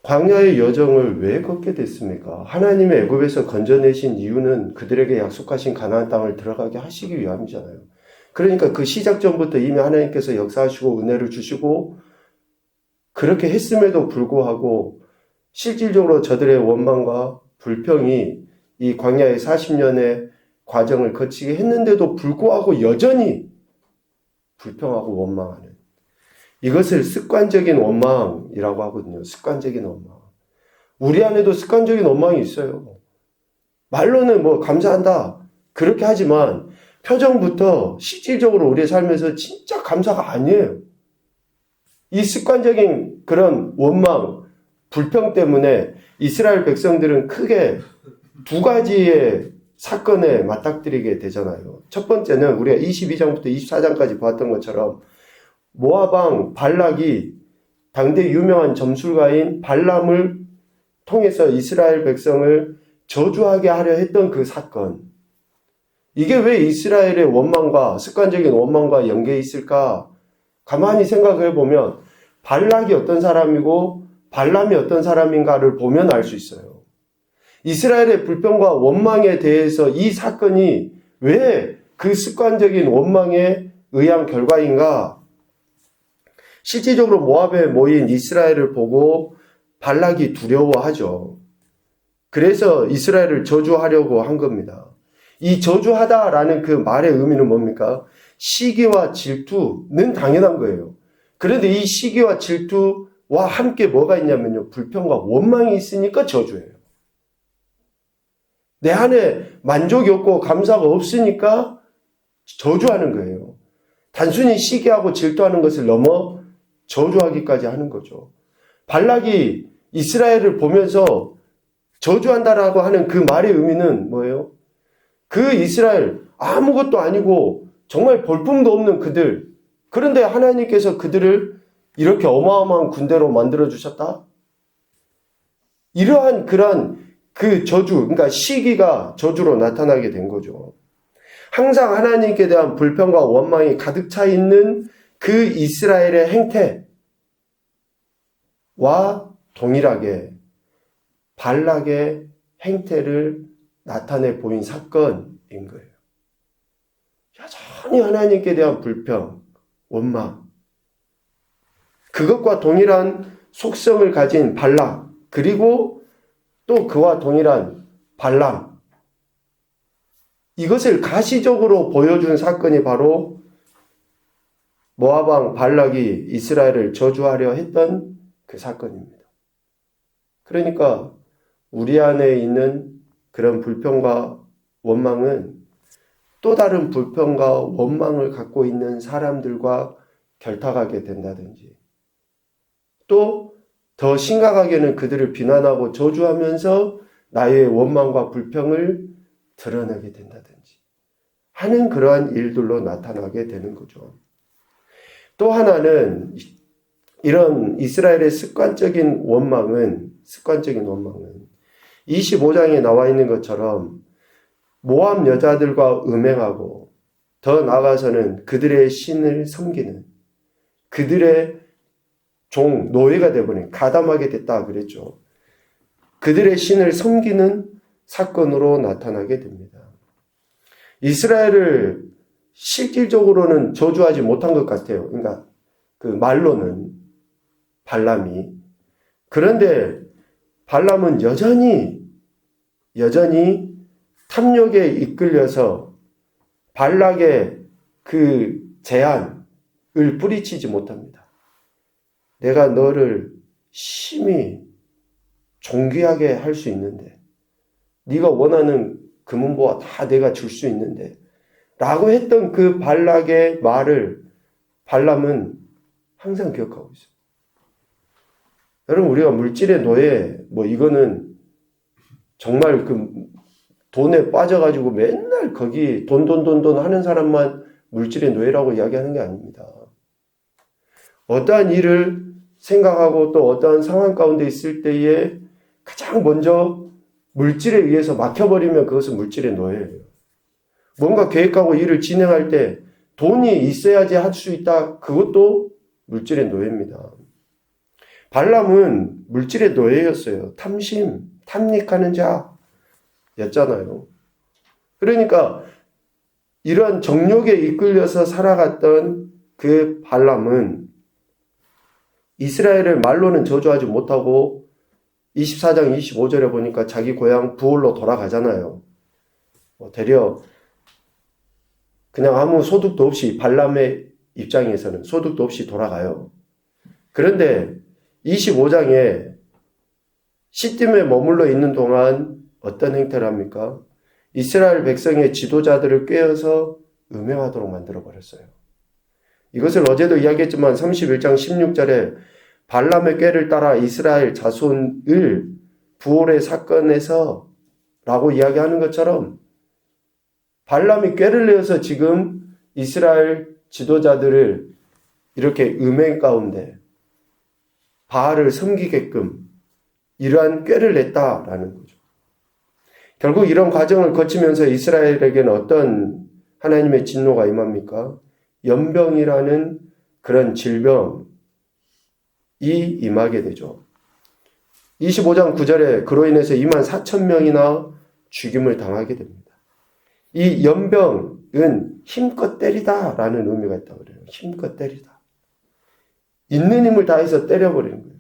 광야의 여정을 왜 걷게 됐습니까? 하나님의 애굽에서 건져내신 이유는 그들에게 약속하신 가나안 땅을 들어가게 하시기 위함이잖아요. 그러니까 그 시작 전부터 이미 하나님께서 역사하시고 은혜를 주시고 그렇게 했음에도 불구하고 실질적으로 저들의 원망과 불평이 이 광야의 40년의 과정을 거치게 했는데도 불구하고 여전히 불평하고 원망하는, 이것을 습관적인 원망이라고 하거든요. 습관적인 원망. 우리 안에도 습관적인 원망이 있어요. 말로는 뭐 감사한다 그렇게 하지만 표정부터 실질적으로 우리의 삶에서 진짜 감사가 아니에요. 이 습관적인 그런 원망, 불평 때문에 이스라엘 백성들은 크게 두 가지의 사건에 맞닥뜨리게 되잖아요. 첫 번째는 우리가 22장부터 24장까지 보았던 것처럼 모압 왕 발락이 당대 유명한 점술가인 발람을 통해서 이스라엘 백성을 저주하게 하려 했던 그 사건. 이게 왜 이스라엘의 원망과 습관적인 원망과 연계해 있을까? 가만히 생각해 보면 발락이 어떤 사람이고 발람이 어떤 사람인가를 보면 알 수 있어요. 이스라엘의 불평과 원망에 대해서 이 사건이 왜 그 습관적인 원망에 의한 결과인가? 실질적으로 모압에 모인 이스라엘을 보고 발락이 두려워하죠. 그래서 이스라엘을 저주하려고 한 겁니다. 이 저주하다라는 그 말의 의미는 뭡니까? 시기와 질투는 당연한 거예요. 그런데 이 시기와 질투와 함께 뭐가 있냐면요. 불평과 원망이 있으니까 저주예요. 내 안에 만족이 없고 감사가 없으니까 저주하는 거예요. 단순히 시기하고 질투하는 것을 넘어 저주하기까지 하는 거죠. 발락이 이스라엘을 보면서 저주한다라고 하는 그 말의 의미는 뭐예요? 그 이스라엘 아무것도 아니고 정말 볼품도 없는 그들, 그런데 하나님께서 그들을 이렇게 어마어마한 군대로 만들어주셨다? 이러한 그러한 그 저주, 그러니까 시기가 저주로 나타나게 된 거죠. 항상 하나님께 대한 불평과 원망이 가득 차 있는 그 이스라엘의 행태와 동일하게 발락의 행태를 나타내 보인 사건인 거예요. 여전히 하나님께 대한 불평, 원망, 그것과 동일한 속성을 가진 발락, 그리고 또 그와 동일한 발람, 이것을 가시적으로 보여준 사건이 바로 모압 왕 발락이 이스라엘을 저주하려 했던 그 사건입니다. 그러니까 우리 안에 있는 그런 불평과 원망은 또 다른 불평과 원망을 갖고 있는 사람들과 결탁하게 된다든지, 또 더 심각하게는 그들을 비난하고 저주하면서 나의 원망과 불평을 드러내게 된다든지 하는 그러한 일들로 나타나게 되는 거죠. 또 하나는 이런 이스라엘의 습관적인 원망은 25장에 나와 있는 것처럼 모압 여자들과 음행하고 더 나아가서는 그들의 신을 섬기는, 그들의 종, 노예가 되어버린, 가담하게 됐다 그랬죠. 그들의 신을 섬기는 사건으로 나타나게 됩니다. 이스라엘을 실질적으로는 저주하지 못한 것 같아요. 그러니까 그 말로는 발람이. 그런데 발람은 여전히 탐욕에 이끌려서 발락의 그 제안을 뿌리치지 못합니다. 내가 너를 심히 존귀하게 할 수 있는데, 네가 원하는 금은보화 다 내가 줄 수 있는데 라고 했던 그 발락의 말을 발람은 항상 기억하고 있어요. 여러분, 우리가 물질의 노예, 이거는 정말 그 돈에 빠져가지고 맨날 거기 돈 하는 사람만 물질의 노예라고 이야기하는 게 아닙니다. 어떠한 일을 생각하고 또 어떠한 상황 가운데 있을 때에 가장 먼저 물질에 의해서 막혀버리면 그것은 물질의 노예예요. 뭔가 계획하고 일을 진행할 때 돈이 있어야지 할 수 있다. 그것도 물질의 노예입니다. 발람은 물질의 노예였어요. 탐심, 탐닉하는 자였잖아요. 그러니까 이러한 정욕에 이끌려서 살아갔던 그 발람은 이스라엘을 말로는 저주하지 못하고 24장 25절에 보니까 자기 고향 부올로 돌아가잖아요. 되려 그냥 아무 소득도 없이 발람의 입장에서는 소득도 없이 돌아가요. 그런데 25장에 시딤에 머물러 있는 동안 어떤 행태를 합니까? 이스라엘 백성의 지도자들을 꿰어서 음행하도록 만들어버렸어요. 이것을 어제도 이야기했지만 31장 16절에 발람의 꾀를 따라 이스라엘 자손을 부올의 사건에서 라고 이야기하는 것처럼 발람이 꾀를 내어서 지금 이스라엘 지도자들을 이렇게 음행 가운데 바알을 섬기게끔 이러한 꾀를 냈다라는 거죠. 결국 이런 과정을 거치면서 이스라엘에게는 어떤 하나님의 진노가 임합니까? 연병이라는 그런 질병이 임하게 되죠. 25장 9절에 그로 인해서 24,000명이나 죽임을 당하게 됩니다. 이 연병은 힘껏 때리다라는 의미가 있다고 그래요. 힘껏 때리다. 있는 힘을 다해서 때려버리는 거예요.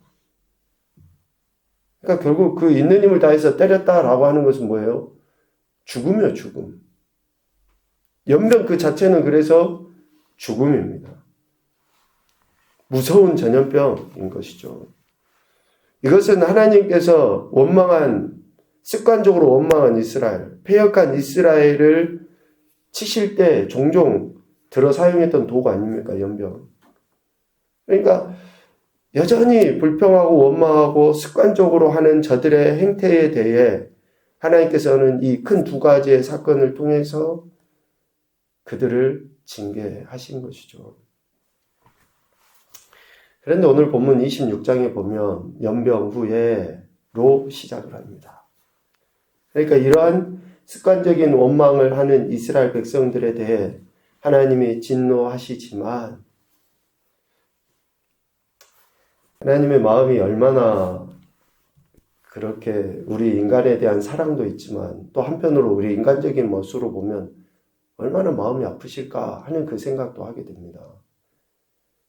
그러니까 결국 그 있는 힘을 다해서 때렸다라고 하는 것은 뭐예요? 죽음이요, 죽음. 연병 그 자체는 그래서 죽음입니다. 무서운 전염병인 것이죠. 이것은 하나님께서 습관적으로 원망한 이스라엘, 패역한 이스라엘을 치실 때 종종 들어 사용했던 도구 아닙니까? 연병. 그러니까 여전히 불평하고 원망하고 습관적으로 하는 저들의 행태에 대해 하나님께서는 이 큰 두 가지의 사건을 통해서 그들을 징계하신 것이죠. 그런데 오늘 본문 26장에 보면 연병 후에로 시작을 합니다. 그러니까 이러한 습관적인 원망을 하는 이스라엘 백성들에 대해 하나님이 진노하시지만 하나님의 마음이 얼마나 그렇게 우리 인간에 대한 사랑도 있지만 또 한편으로 우리 인간적인 모습으로 보면 얼마나 마음이 아프실까 하는 그 생각도 하게 됩니다.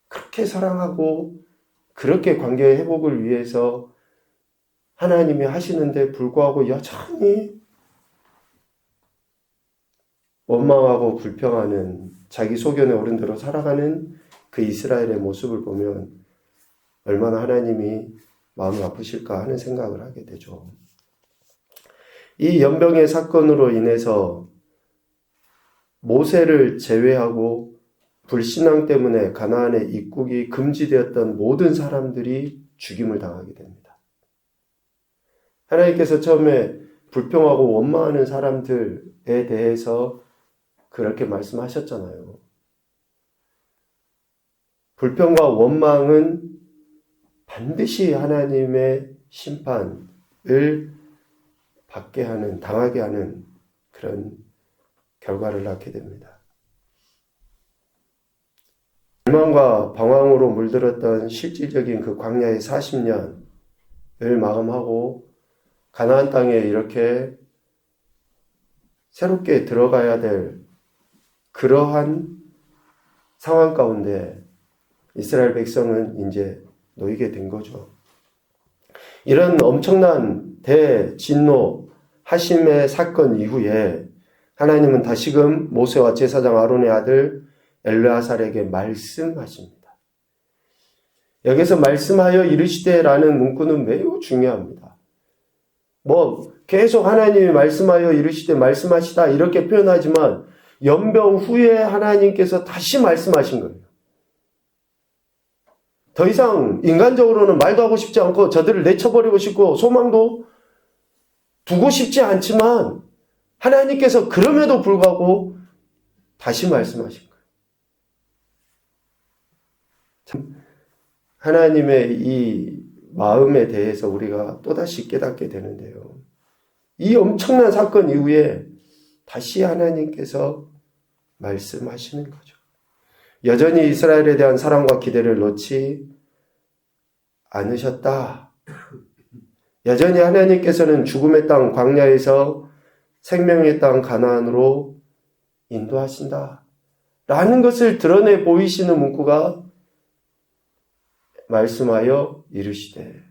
그렇게 사랑하고 그렇게 관계의 회복을 위해서 하나님이 하시는데 불구하고 여전히 원망하고 불평하는 자기 소견에 오른 대로 살아가는 그 이스라엘의 모습을 보면 얼마나 하나님이 마음이 아프실까 하는 생각을 하게 되죠. 이 연병의 사건으로 인해서 모세를 제외하고 불신앙 때문에 가나안의 입국이 금지되었던 모든 사람들이 죽임을 당하게 됩니다. 하나님께서 처음에 불평하고 원망하는 사람들에 대해서 그렇게 말씀하셨잖아요. 불평과 원망은 반드시 하나님의 심판을 당하게 하는 그런 결과를 낳게 됩니다. 절망과 방황으로 물들었던 실질적인 그 광야의 40년을 마감하고 가나안 땅에 이렇게 새롭게 들어가야 될 그러한 상황 가운데 이스라엘 백성은 이제 놓이게 된 거죠. 이런 엄청난 대진노 하심의 사건 이후에 하나님은 다시금 모세와 제사장 아론의 아들 엘르아살에게 말씀하십니다. 여기서 말씀하여 이르시되라는 문구는 매우 중요합니다. 계속 하나님이 말씀하여 이르시되 말씀하시다 이렇게 표현하지만 연병 후에 하나님께서 다시 말씀하신 거예요. 더 이상 인간적으로는 말도 하고 싶지 않고 저들을 내쳐버리고 싶고 소망도 두고 싶지 않지만 하나님께서 그럼에도 불구하고 다시 말씀하신 거예요. 참 하나님의 이 마음에 대해서 우리가 또다시 깨닫게 되는데요. 이 엄청난 사건 이후에 다시 하나님께서 말씀하시는 거죠. 여전히 이스라엘에 대한 사랑과 기대를 놓지 않으셨다. 여전히 하나님께서는 죽음의 땅 광야에서 생명의 땅 가나안으로 인도하신다. 라는 것을 드러내 보이시는 문구가 말씀하여 이르시되,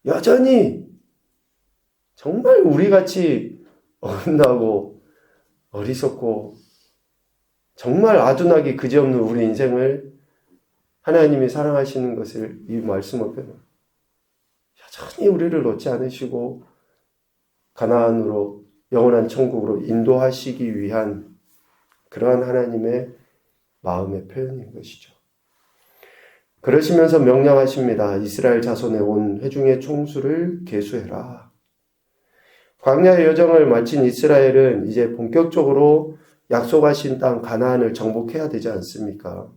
여전히 정말 우리같이 어긋나고 어리석고 정말 아둔하기 그지없는 우리 인생을 하나님이 사랑하시는 것을 이 말씀 앞에는 여전히 우리를 놓지 않으시고 가나안으로 영원한 천국으로 인도하시기 위한 그러한 하나님의 마음의 표현인 것이죠. 그러시면서 명령하십니다. 이스라엘 자손의 온 회중의 총수를 계수해라. 광야의 여정을 마친 이스라엘은 이제 본격적으로 약속하신 땅 가나안을 정복해야 되지 않습니까?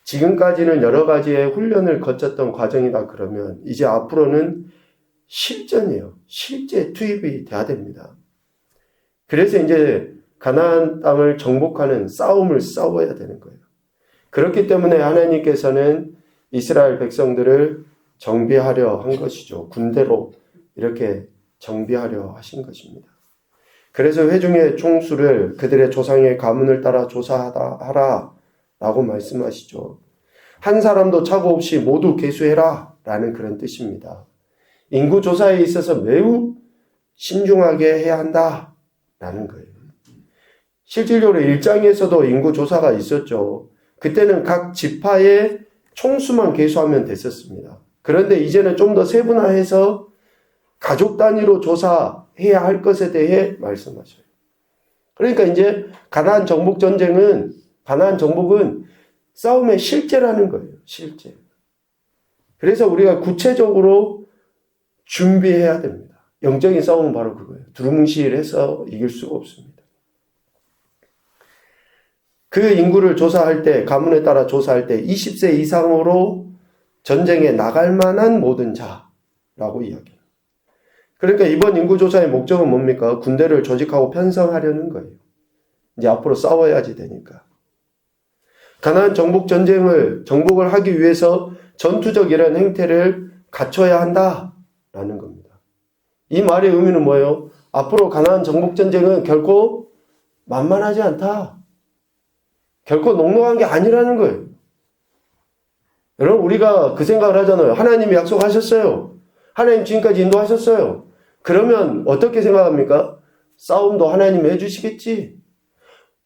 지금까지는 여러 가지의 훈련을 거쳤던 과정이다 그러면 이제 앞으로는 실전이에요. 실제 투입이 돼야 됩니다. 그래서 이제 가나안 땅을 정복하는 싸움을 싸워야 되는 거예요. 그렇기 때문에 하나님께서는 이스라엘 백성들을 정비하려 한 것이죠. 군대로 이렇게 정비하려 하신 것입니다. 그래서 회중의 총수를 그들의 조상의 가문을 따라 조사하라 라고 말씀하시죠. 한 사람도 착오 없이 모두 계수해라 라는 그런 뜻입니다. 인구 조사에 있어서 매우 신중하게 해야 한다 라는 거예요. 실질적으로 1장에서도 인구 조사가 있었죠. 그때는 각 지파의 총수만 계수하면 됐었습니다. 그런데 이제는 좀 더 세분화해서 가족 단위로 조사해야 할 것에 대해 말씀하셔요. 그러니까 이제 가나안 정복은 싸움의 실제라는 거예요. 실제. 그래서 우리가 구체적으로 준비해야 됩니다. 영적인 싸움은 바로 그거예요. 두루뭉실해서 이길 수가 없습니다. 그 인구를 조사할 때, 가문에 따라 조사할 때 20세 이상으로 전쟁에 나갈 만한 모든 자라고 이야기해요. 그러니까 이번 인구조사의 목적은 뭡니까? 군대를 조직하고 편성하려는 거예요. 이제 앞으로 싸워야지 되니까. 가나안 정복을 하기 위해서 전투적 이런 행태를 갖춰야 한다라는 겁니다. 이 말의 의미는 뭐예요? 앞으로 가나안 정복전쟁은 결코 만만하지 않다. 결코 녹록한 게 아니라는 거예요. 여러분, 우리가 그 생각을 하잖아요. 하나님이 약속하셨어요. 하나님 지금까지 인도하셨어요. 그러면 어떻게 생각합니까? 싸움도 하나님이 해주시겠지.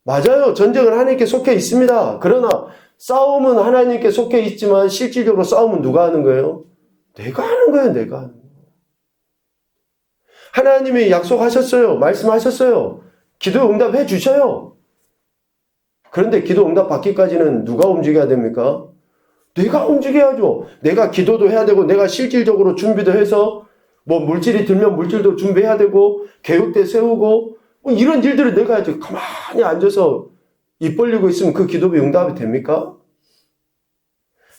맞아요. 전쟁은 하나님께 속해 있습니다. 그러나 싸움은 하나님께 속해 있지만 실질적으로 싸움은 누가 하는 거예요? 내가 하는 거예요. 내가 하는 거예요. 하나님이 약속하셨어요. 말씀하셨어요. 기도 응답해 주셔요. 그런데 기도 응답 받기까지는 누가 움직여야 됩니까? 내가 움직여야죠. 내가 기도도 해야 되고 내가 실질적으로 준비도 해서 뭐 물질이 들면 물질도 준비해야 되고 계획대 세우고 뭐 이런 일들을 내가 해야지. 가만히 앉아서 입 벌리고 있으면 그 기도가 응답이 됩니까?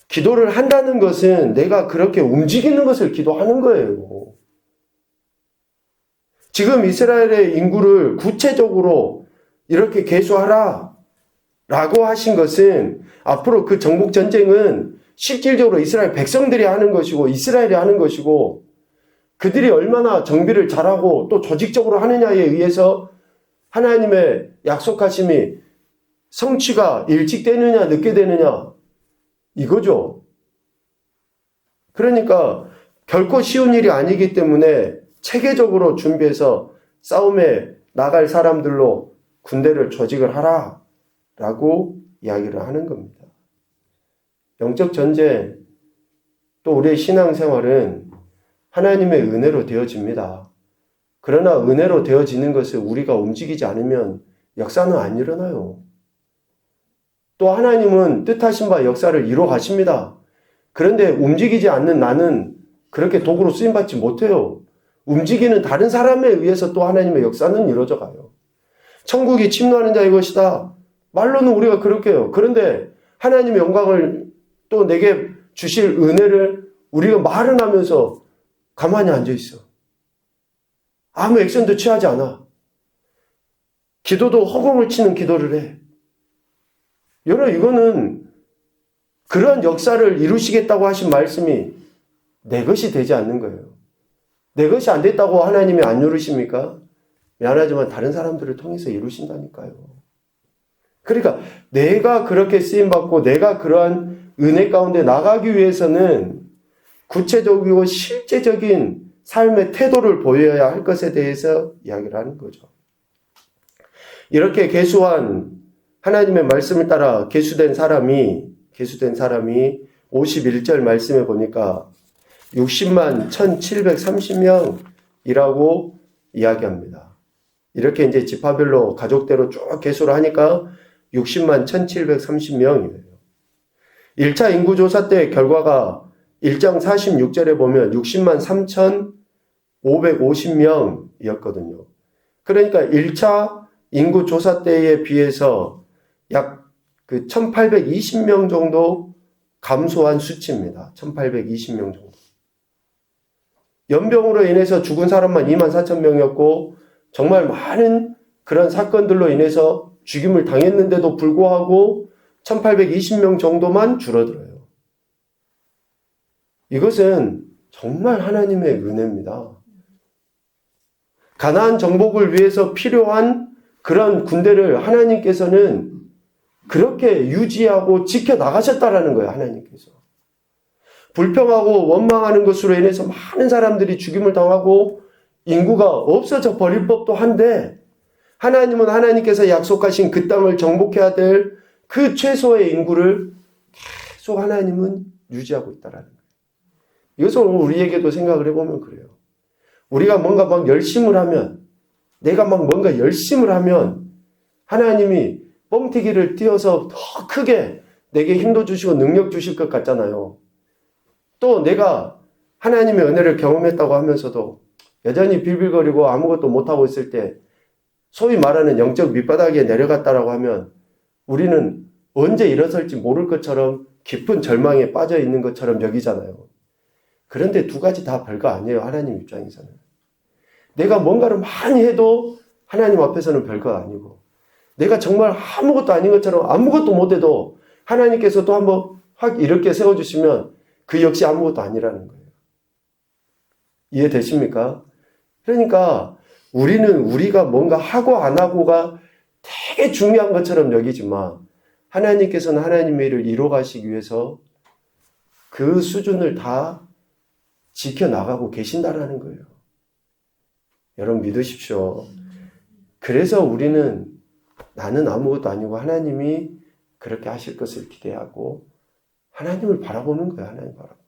기도를 한다는 것은 내가 그렇게 움직이는 것을 기도하는 거예요. 지금 이스라엘의 인구를 구체적으로 이렇게 계수하라 라고 하신 것은 앞으로 그 정복 전쟁은 실질적으로 이스라엘 백성들이 하는 것이고 이스라엘이 하는 것이고 그들이 얼마나 정비를 잘하고 또 조직적으로 하느냐에 의해서 하나님의 약속하심이 성취가 일찍 되느냐 늦게 되느냐 이거죠. 그러니까 결코 쉬운 일이 아니기 때문에 체계적으로 준비해서 싸움에 나갈 사람들로 군대를 조직을 하라 라고 이야기를 하는 겁니다. 영적 전쟁, 또 우리의 신앙생활은 하나님의 은혜로 되어집니다. 그러나 은혜로 되어지는 것을 우리가 움직이지 않으면 역사는 안 일어나요. 또 하나님은 뜻하신 바 역사를 이루어 가십니다. 그런데 움직이지 않는 나는 그렇게 도구로 쓰임받지 못해요. 움직이는 다른 사람에 의해서 또 하나님의 역사는 이루어져 가요. 천국이 침노하는 자의 것이다. 말로는 우리가 그렇게 해요. 그런데 하나님의 영광을 또 내게 주실 은혜를 우리가 말은 하면서 가만히 앉아 있어. 아무 액션도 취하지 않아. 기도도 허공을 치는 기도를 해. 여러분, 이거는 그런 역사를 이루시겠다고 하신 말씀이 내 것이 되지 않는 거예요. 내 것이 안 됐다고 하나님이 안 누르십니까? 미안하지만 다른 사람들을 통해서 이루신다니까요. 그러니까 내가 그렇게 쓰임받고 내가 그러한 은혜 가운데 나가기 위해서는 구체적이고 실제적인 삶의 태도를 보여야 할 것에 대해서 이야기를 하는 거죠. 이렇게 계수한 하나님의 말씀을 따라 계수된 사람이 51절 말씀에 보니까 60만 1730명이라고 이야기합니다. 이렇게 이제 지파별로 가족대로 쭉 계수를 하니까 60만 1730명이에요. 1차 인구조사 때 결과가 1장 46절에 보면 60만 3550명이었거든요. 그러니까 1차 인구조사 때에 비해서 약 1820명 정도 감소한 수치입니다. 1820명 정도. 연병으로 인해서 죽은 사람만 2만 4천 명이었고 정말 많은 그런 사건들로 인해서 죽임을 당했는데도 불구하고 1820명 정도만 줄어들어요. 이것은 정말 하나님의 은혜입니다. 가나안 정복을 위해서 필요한 그런 군대를 하나님께서는 그렇게 유지하고 지켜나가셨다라는 거예요. 하나님께서. 불평하고 원망하는 것으로 인해서 많은 사람들이 죽임을 당하고 인구가 없어져 버릴 법도 한데 하나님은 하나님께서 약속하신 그 땅을 정복해야 될 그 최소의 인구를 계속 하나님은 유지하고 있다라는 거예요. 이것을 우리에게도 생각을 해보면 그래요. 우리가 뭔가 막 열심을 하면 내가 막 뭔가 열심을 하면 하나님이 뻥튀기를 띄어서 더 크게 내게 힘도 주시고 능력 주실 것 같잖아요. 또 내가 하나님의 은혜를 경험했다고 하면서도 여전히 빌빌거리고 아무것도 못하고 있을 때 소위 말하는 영적 밑바닥에 내려갔다라고 하면 우리는 언제 일어설지 모를 것처럼 깊은 절망에 빠져 있는 것처럼 여기잖아요. 그런데 두 가지 다 별거 아니에요. 하나님 입장에서는. 내가 뭔가를 많이 해도 하나님 앞에서는 별거 아니고 내가 정말 아무것도 아닌 것처럼 아무것도 못해도 하나님께서 또 한번 확 이렇게 세워주시면 그 역시 아무것도 아니라는 거예요. 이해되십니까? 그러니까 우리는 우리가 뭔가 하고 안 하고가 되게 중요한 것처럼 여기지만 하나님께서는 하나님의 일을 이루어가시기 위해서 그 수준을 다 지켜나가고 계신다라는 거예요. 여러분 믿으십시오. 그래서 우리는 나는 아무것도 아니고 하나님이 그렇게 하실 것을 기대하고 하나님을 바라보는 거예요. 하나님 바라보는 거예요.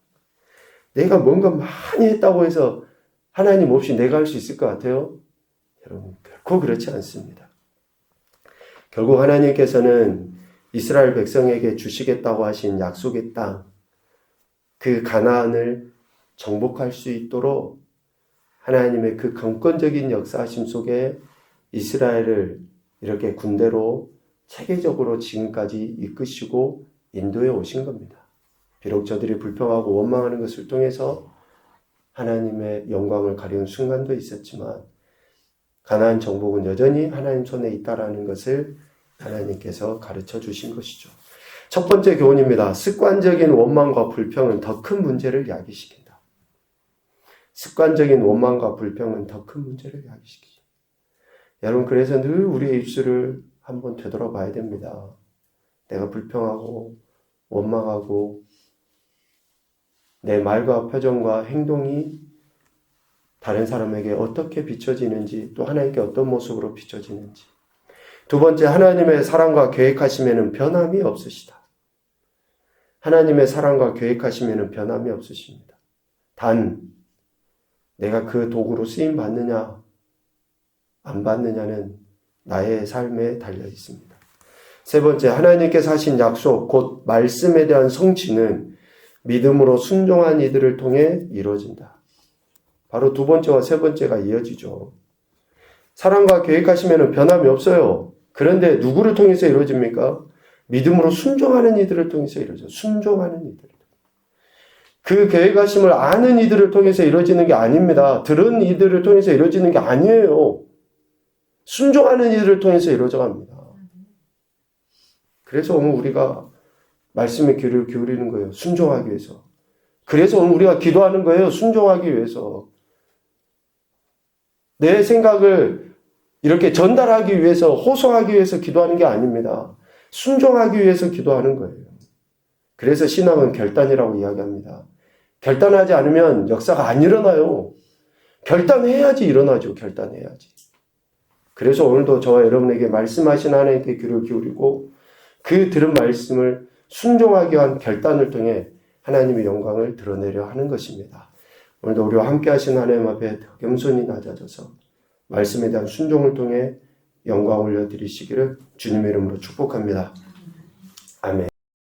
내가 뭔가 많이 했다고 해서 하나님 없이 내가 할 수 있을 것 같아요? 여러분 결코 그렇지 않습니다. 결국 하나님께서는 이스라엘 백성에게 주시겠다고 하신 약속의 땅, 그 가나안을 정복할 수 있도록 하나님의 그 강권적인 역사하심 속에 이스라엘을 이렇게 군대로 체계적으로 지금까지 이끄시고 인도해 오신 겁니다. 비록 저들이 불평하고 원망하는 것을 통해서 하나님의 영광을 가려운 순간도 있었지만 가나안 정복은 여전히 하나님 손에 있다라는 것을 하나님께서 가르쳐 주신 것이죠. 첫 번째 교훈입니다. 습관적인 원망과 불평은 더 큰 문제를 야기시킨다. 습관적인 원망과 불평은 더 큰 문제를 야기시키죠. 여러분 그래서 늘 우리의 입술을 한번 되돌아봐야 됩니다. 내가 불평하고 원망하고 내 말과 표정과 행동이 다른 사람에게 어떻게 비춰지는지 또 하나님께 어떤 모습으로 비춰지는지. 두 번째, 하나님의 사랑과 계획하심에는 변함이 없으시다. 하나님의 사랑과 계획하심에는 변함이 없으십니다. 단 내가 그 도구로 쓰임 받느냐 안 받느냐는 나의 삶에 달려 있습니다. 세 번째, 하나님께서 하신 약속 곧 말씀에 대한 성취는 믿음으로 순종한 이들을 통해 이루어진다. 바로 두 번째와 세 번째가 이어지죠. 사랑과 계획하시면 변함이 없어요. 그런데 누구를 통해서 이루어집니까? 믿음으로 순종하는 이들을 통해서 이루어져요. 순종하는 이들. 그 계획하심을 아는 이들을 통해서 이루어지는 게 아닙니다. 들은 이들을 통해서 이루어지는 게 아니에요. 순종하는 이들을 통해서 이루어져 갑니다. 그래서 오늘 우리가 말씀의 귀를 기울이는 거예요. 순종하기 위해서. 그래서 오늘 우리가 기도하는 거예요. 순종하기 위해서. 내 생각을 이렇게 전달하기 위해서, 호소하기 위해서 기도하는 게 아닙니다. 순종하기 위해서 기도하는 거예요. 그래서 신앙은 결단이라고 이야기합니다. 결단하지 않으면 역사가 안 일어나요. 결단해야지 일어나죠. 결단해야지. 그래서 오늘도 저와 여러분에게 말씀하신 하나님께 귀를 기울이고 그 들은 말씀을 순종하기 위한 결단을 통해 하나님의 영광을 드러내려 하는 것입니다. 오늘도 우리와 함께 하신 하나님 앞에 겸손히 낮아져서 말씀에 대한 순종을 통해 영광 올려드리시기를 주님의 이름으로 축복합니다. 아멘.